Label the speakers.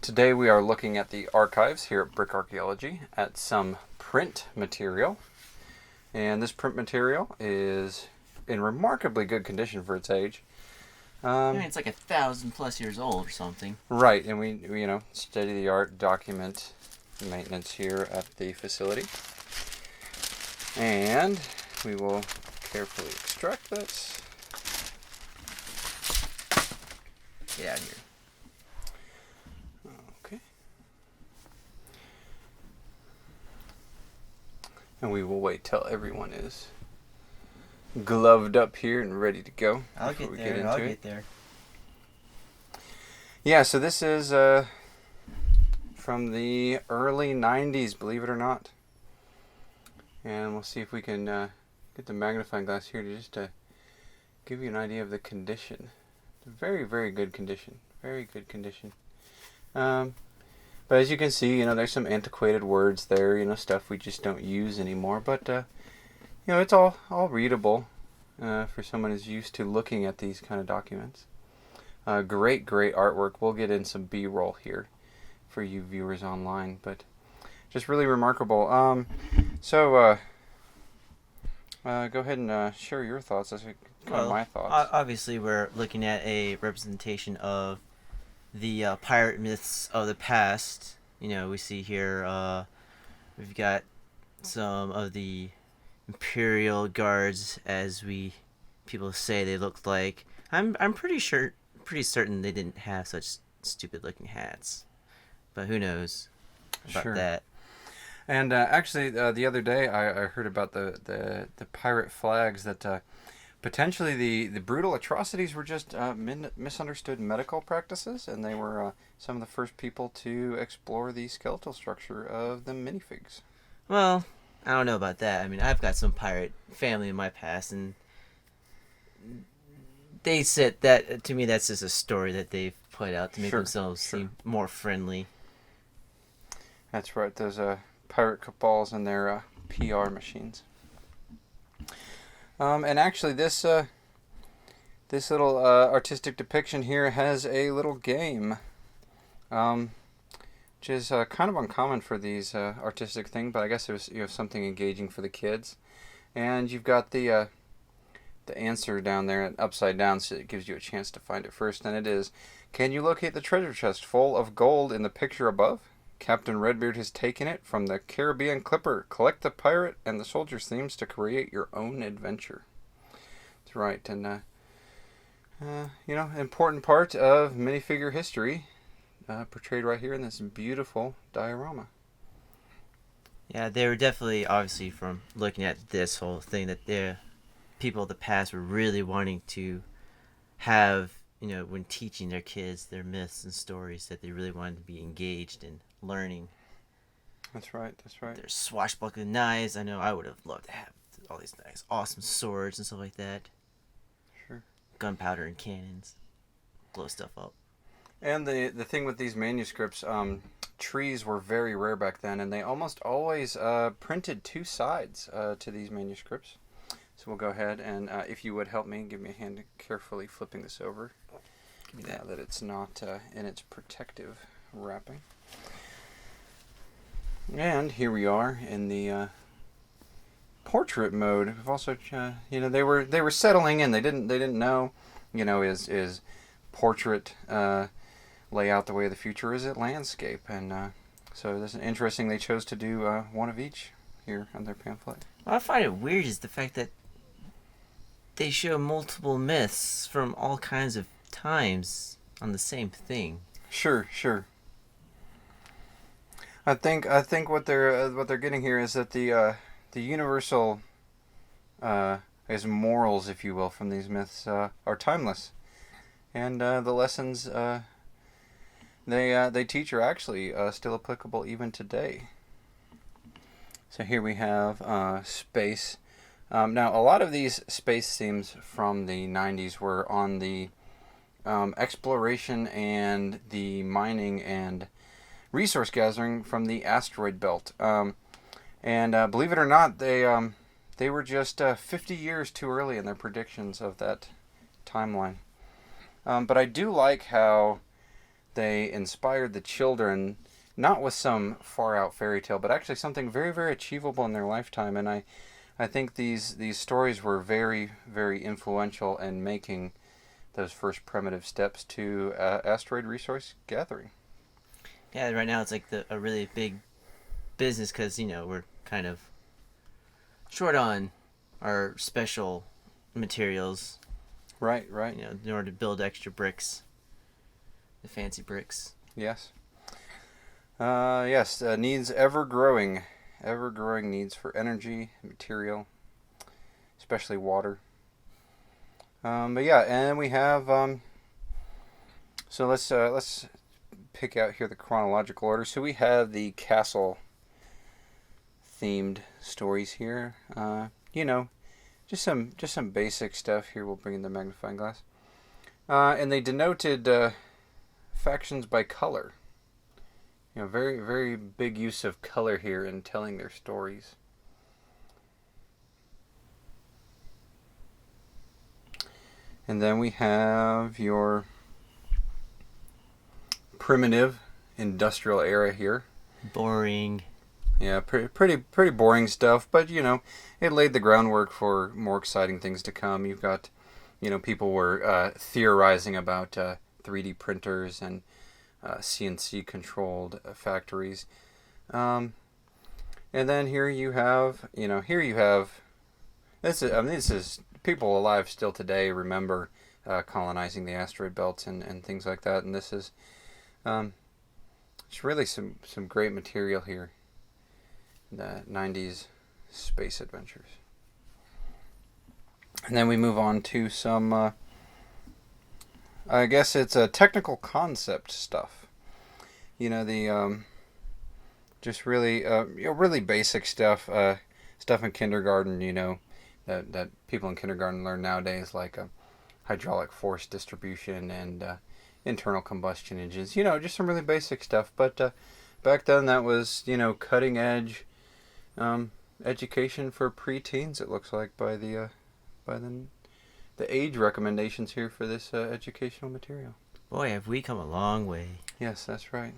Speaker 1: Today we are looking at the archives here at Brick Archaeology at some print material. And this print material is in remarkably good condition for its age.
Speaker 2: It's like 1,000+ years old or something.
Speaker 1: Right, and we state-of-the-art document maintenance here at the facility. And we will carefully extract this.
Speaker 2: Get out of here.
Speaker 1: Okay. And we will wait till everyone is gloved up here and ready to go.
Speaker 2: I'll get there.
Speaker 1: Yeah, so this is from the early 90s, believe it or not. And we'll see if we can get the magnifying glass here to just give you an idea of the condition. Very, very good condition. Very good condition. But as you can see, there's some antiquated words there, stuff we just don't use anymore. But, it's all readable for someone who's used to looking at these kind of documents. Great artwork. We'll get in some B-roll here for you viewers online, but just really remarkable. So go ahead and share your thoughts. That's kind of my thoughts.
Speaker 2: Obviously, we're looking at a representation of the pirate myths of the past. We see here we've got some of the Imperial Guards, as people say they looked like. I'm pretty certain they didn't have such stupid-looking hats, but who knows about that.
Speaker 1: And actually, the other day I heard about the pirate flags that potentially the brutal atrocities were just misunderstood medical practices, and they were some of the first people to explore the skeletal structure of the minifigs.
Speaker 2: Well, I don't know about that. I mean, I've got some pirate family in my past, and they said that, to me, that's just a story that they've put out to make themselves seem more friendly.
Speaker 1: That's right. Those pirate cabals and their PR machines. And actually, this little artistic depiction here has a little game, which is kind of uncommon for these artistic things, but I guess you have something engaging for the kids. And you've got the answer down there upside down, so it gives you a chance to find it first. And it is, can you locate the treasure chest full of gold in the picture above? Captain Redbeard has taken it from the Caribbean Clipper. Collect the pirate and the soldier's themes to create your own adventure. That's right, and important part of minifigure history, portrayed right here in this beautiful diorama.
Speaker 2: Yeah, they were definitely, obviously, from looking at this whole thing, that the people of the past were really wanting to have, when teaching their kids their myths and stories, that they really wanted to be engaged in learning.
Speaker 1: That's right.
Speaker 2: Their swashbuckling knives. I know I would have loved to have all these nice, awesome swords and stuff like that.
Speaker 1: Sure.
Speaker 2: Gunpowder and cannons. Blow stuff up.
Speaker 1: And the thing with these manuscripts, trees were very rare back then, and they almost always printed two sides to these manuscripts. So we'll go ahead and, if you would help me, give me a hand carefully flipping this over.
Speaker 2: Give me that.
Speaker 1: That it's not in its protective wrapping. And here we are in the portrait mode. We've also, they were settling in. They didn't know, is portrait layout the way of the future? Is it landscape? And so this is interesting. They chose to do one of each here on their pamphlet.
Speaker 2: What I find it weird is the fact that they show multiple myths from all kinds of times on the same thing.
Speaker 1: Sure. I think what they're getting here is that the universal morals, if you will, from these myths are timeless, and the lessons they teach are actually still applicable even today. So here we have space. Now, a lot of these space themes from the 90s were on the exploration and the mining and resource gathering from the asteroid belt. And believe it or not, they were just 50 years too early in their predictions of that timeline. But I do like how they inspired the children, not with some far out fairy tale, but actually something very, very achievable in their lifetime. And I think these stories were very, very influential in making those first primitive steps to asteroid resource gathering.
Speaker 2: Yeah, right now it's like a really big business because, we're kind of short on our special materials.
Speaker 1: Right.
Speaker 2: In order to build extra bricks. The fancy bricks.
Speaker 1: Yes. Yes, needs ever growing needs for energy, material, especially water. But yeah, and we have so let's pick out here the chronological order. So we have the castle themed stories here. Just some basic stuff here. We'll bring in the magnifying glass. And they denoted factions by color. Very, very big use of color here in telling their stories. And then we have your primitive industrial era here.
Speaker 2: Boring.
Speaker 1: Yeah, pretty boring stuff, but it laid the groundwork for more exciting things to come. You've got, people were theorizing about 3D printers and CNC controlled factories. And then here you have this is people alive still today remember colonizing the asteroid belts and things like that. And this is it's really some great material here. The 90s space adventures. And then we move on to some I guess it's a technical concept stuff. Just really really basic stuff stuff in kindergarten, that people in kindergarten learn nowadays, like hydraulic force distribution and internal combustion engines. Just some really basic stuff, but back then that was cutting edge education for preteens, it looks like, by the age recommendations here for this educational material.
Speaker 2: Boy, have we come a long way.
Speaker 1: Yes, that's right.